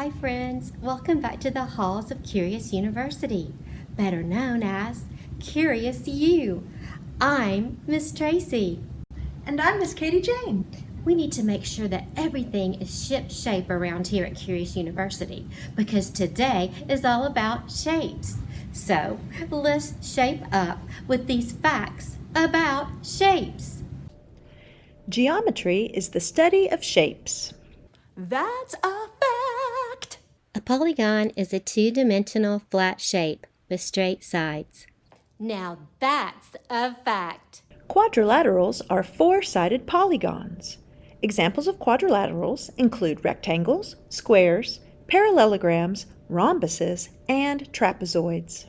Hi friends, welcome back to the halls of Curious University, better known as Curious U. I'm Miss Traci. And I'm Miss Katie Jane. We need to make sure that everything is ship-shape around here at Curious University because today is all about shapes. So let's shape up with these facts about shapes. Geometry is the study of shapes. That's a fact. A polygon is a two-dimensional flat shape with straight sides. Now that's a fact. Quadrilaterals are four-sided polygons. Examples of quadrilaterals include rectangles, squares, parallelograms, rhombuses, and trapezoids.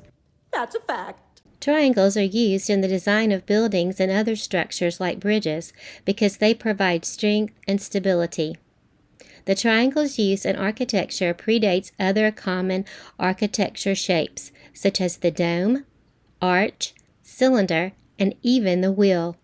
That's a fact. Triangles are used in the design of buildings and other structures like bridges because they provide strength and stability. The triangle's use in architecture predates other common architecture shapes, such as the dome, arch, cylinder, and even the wheel.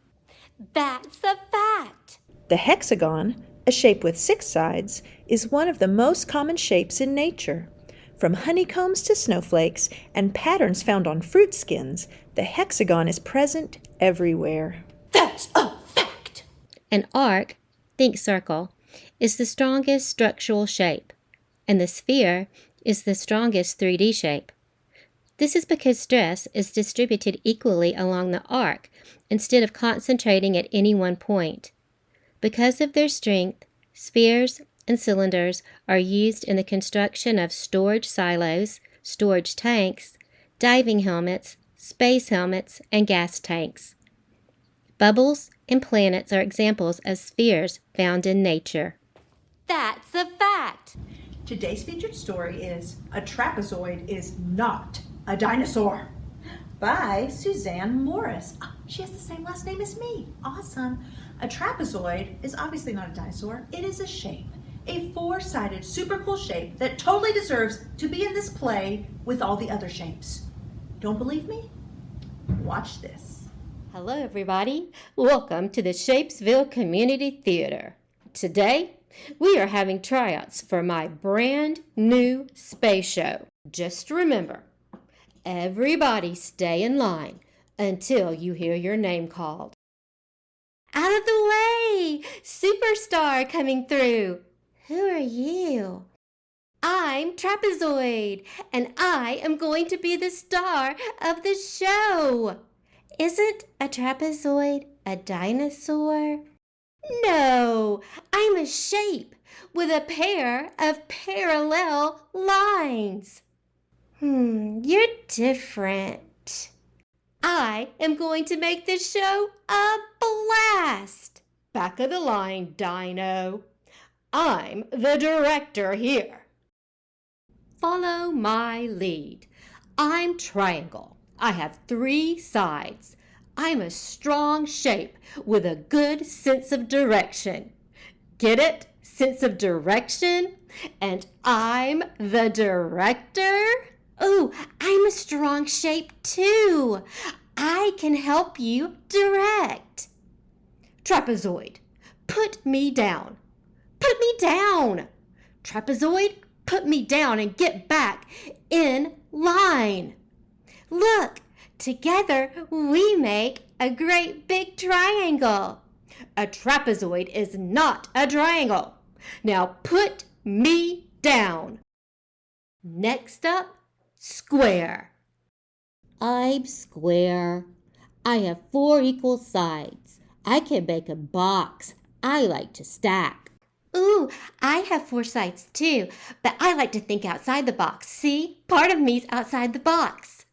That's a fact! The hexagon, a shape with 6 sides, is one of the most common shapes in nature. From honeycombs to snowflakes and patterns found on fruit skins, the hexagon is present everywhere. That's a fact. An arc, think circle, is the strongest structural shape, and the sphere is the strongest 3D shape. This is because stress is distributed equally along the arc instead of concentrating at any one point. Because of their strength, spheres and cylinders are used in the construction of storage silos, storage tanks, diving helmets, space helmets, and gas tanks. Bubbles and planets are examples of spheres found in nature. That's a fact! Today's featured story is A Trapezoid is Not a Dinosaur by Suzanne Morris. She has the same last name as me. Awesome. A trapezoid is obviously not a dinosaur. It is a shape. A four-sided, super cool shape that totally deserves to be in this play with all the other shapes. Don't believe me? Watch this. Hello everybody, welcome to the Shapesville Community Theater. Today, we are having tryouts for my brand new space show. Just remember, everybody stay in line until you hear your name called. Out of the way! Superstar coming through! Who are you? I'm Trapezoid, and I am going to be the star of the show. Isn't a trapezoid a dinosaur? No, I'm a shape with a pair of parallel lines. You're different. I am going to make this show a blast. Back of the line, Dino. I'm the director here. Follow my lead. I'm Triangle. I have 3 sides. I'm a strong shape with a good sense of direction. Get it? Sense of direction? And I'm the director? Oh, I'm a strong shape too. I can help you direct. Trapezoid, put me down. Put me down. Trapezoid, put me down and get back in line. Look, together we make a great big triangle. A trapezoid is not a triangle. Now put me down. Next up, square. I'm square. I have 4 equal sides. I can make a box. I like to stack. Ooh, I have 4 sides too, but I like to think outside the box. See, part of me's outside the box.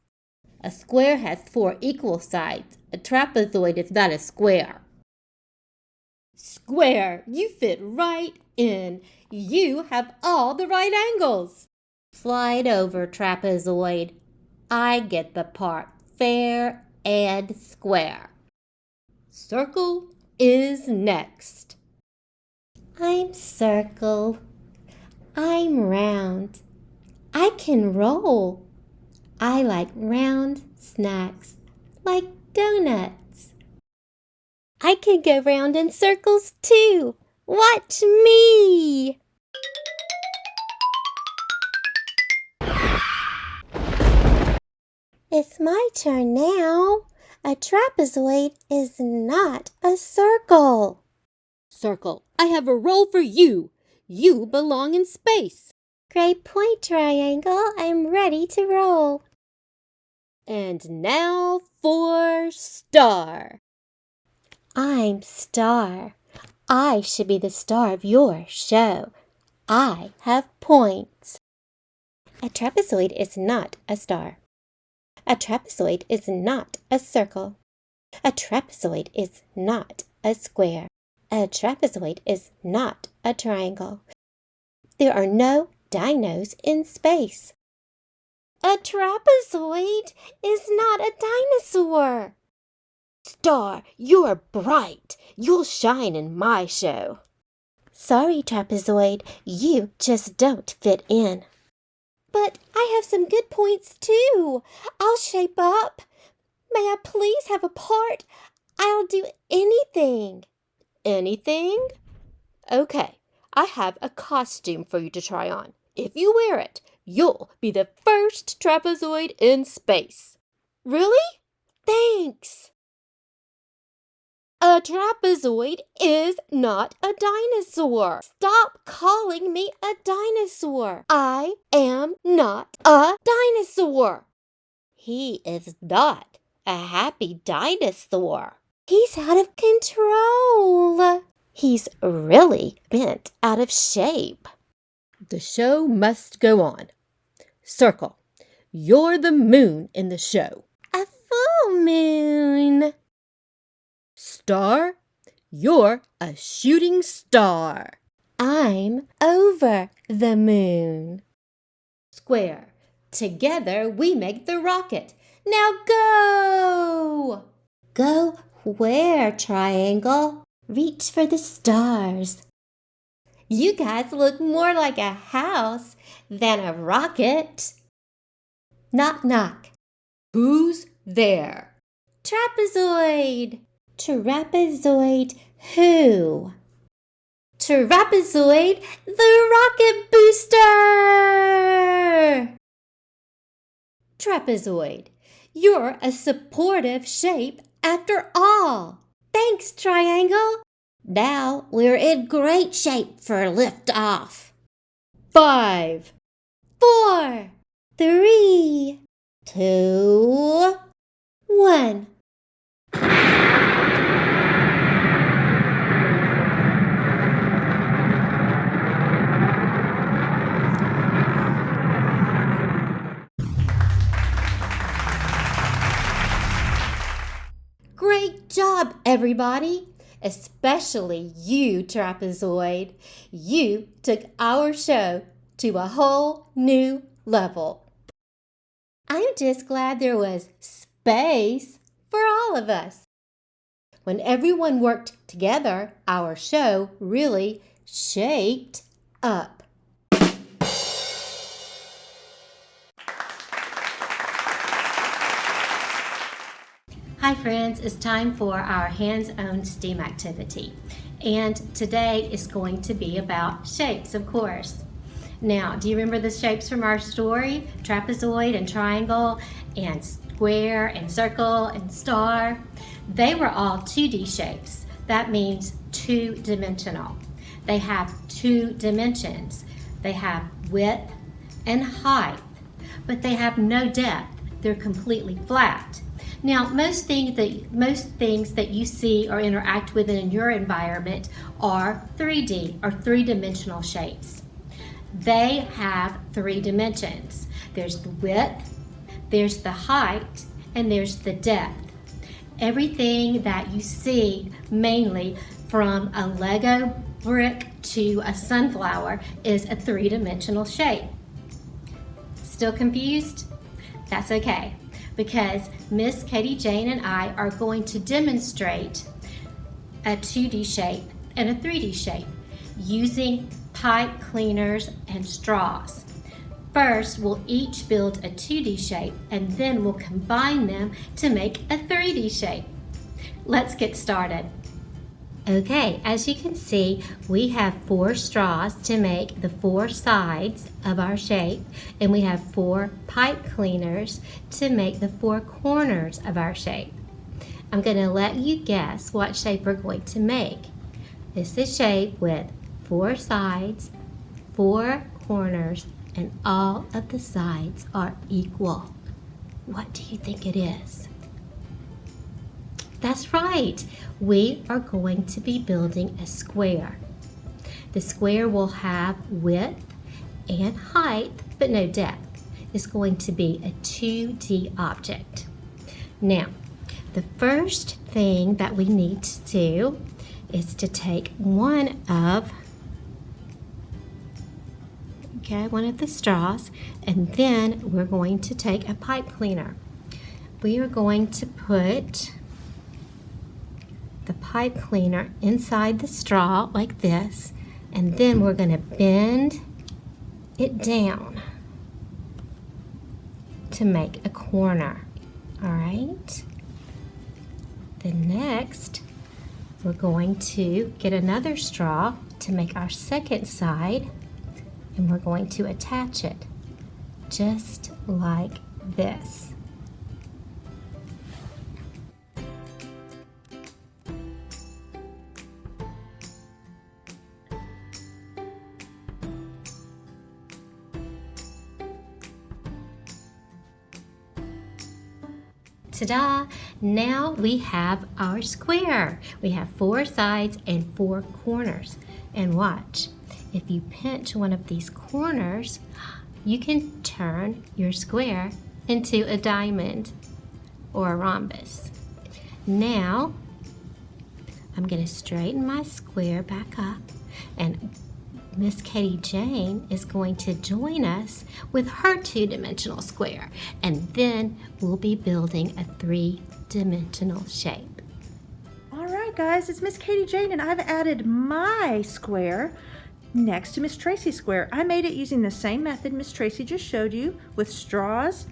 A square has 4 equal sides. A trapezoid is not a square. Square, you fit right in. You have all the right angles. Slide over, trapezoid. I get the part fair and square. Circle is next. I'm circle. I'm round. I can roll. I like round snacks, like donuts. I can go round in circles too. Watch me! It's my turn now. A trapezoid is not a circle. Circle, I have a role for you. You belong in space. Great point, triangle. I'm ready to roll. And now for star. I'm Star. I should be the star of your show. I have points. A trapezoid is not a star. A trapezoid is not a circle. A trapezoid is not a square. A trapezoid is not a triangle. There are no dinos in space. A trapezoid is not a dinosaur. Star, you're bright. You'll shine in my show. Sorry, trapezoid, you just don't fit in. But I have some good points too. I'll shape up. May I please have a part? I'll do anything. Anything? Okay, I have a costume for you to try on. If you wear it, you'll be the first trapezoid in space. Really? Thanks. A trapezoid is not a dinosaur. Stop calling me a dinosaur. I am not a dinosaur. He is not a happy dinosaur. He's out of control. He's really bent out of shape. The show must go on. Circle, you're the moon in the show. A full moon. Star, you're a shooting star. I'm over the moon. Square, together we make the rocket. Now go! Go where, triangle? Reach for the stars. You guys look more like a house than a rocket. Knock, knock. Who's there? Trapezoid. Trapezoid who? Trapezoid, the rocket booster! Trapezoid, you're a supportive shape after all. Thanks, triangle. Now we're in great shape for liftoff. 5, 4, 3, 2, 1. Great job, everybody, especially you, Trapezoid. You took our show to a whole new level. I'm just glad there was space for all of us. When everyone worked together, our show really shaped up. Hi friends, it's time for our hands-on STEAM activity. And today is going to be about shapes, of course. Now, do you remember the shapes from our story? Trapezoid and triangle and square and circle and star. They were all 2D shapes. That means two-dimensional. They have 2 dimensions. They have width and height, but they have no depth. They're completely flat. Now, most things that you see or interact with in your environment are 3D or 3-dimensional shapes. They have 3 dimensions. There's the width, there's the height, and there's the depth. Everything that you see, mainly from a Lego brick to a sunflower, is a 3-dimensional shape. Still confused? That's okay, because Miss Katie Jane and I are going to demonstrate a 2D shape and a 3D shape using pipe cleaners and straws. First, we'll each build a 2D shape and then we'll combine them to make a 3D shape. Let's get started. Okay, as you can see, we have 4 straws to make the 4 sides of our shape, and we have 4 pipe cleaners to make the 4 corners of our shape. I'm going to let you guess what shape we're going to make. It's a shape with 4 sides, 4 corners, and all of the sides are equal. What do you think it is? That's right. We are going to be building a square. The square will have width and height, but no depth. It's going to be a 2D object. Now, the first thing that we need to do is to take one of the straws, and then we're going to take a pipe cleaner. We are going to put the pipe cleaner inside the straw like this, and then we're going to bend it down to make a corner. All right. Then next, we're going to get another straw to make our second side, and we're going to attach it just like this. Ta-da! Now we have our square. We have 4 sides and 4 corners. And watch, if you pinch one of these corners, you can turn your square into a diamond or a rhombus. Now, I'm going to straighten my square back up, and Miss Katie Jane is going to join us with her 2-dimensional square, and then we'll be building a 3-dimensional shape. All right, guys, it's Miss Katie Jane, and I've added my square next to Miss Traci's square. I made it using the same method Miss Traci just showed you, with straws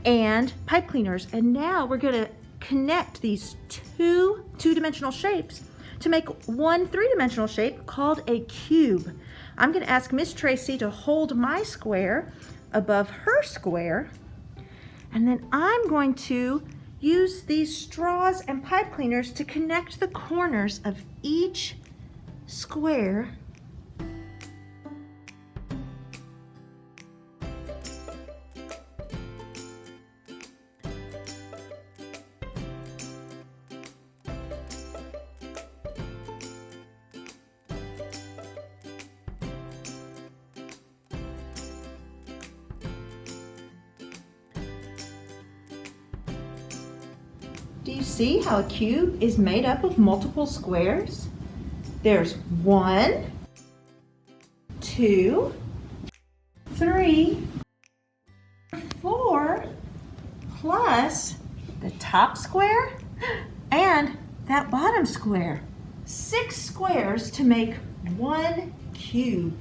and pipe cleaners. And now we're going to connect these 2 2-dimensional shapes to make one 3-dimensional shape called a cube. I'm going to ask Miss Traci to hold my square above her square, and then I'm going to use these straws and pipe cleaners to connect the corners of each square. Do you see how a cube is made up of multiple squares? There's 1, 2, 3, 4, plus the top square and that bottom square. 6 squares to make one cube.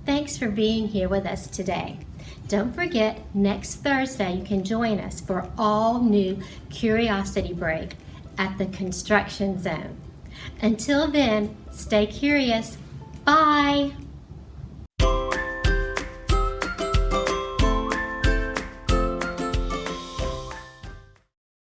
Thanks for being here with us today. Don't forget, next Thursday you can join us for all new Curiosity Break at the Construction Zone. Until then, stay curious. Bye!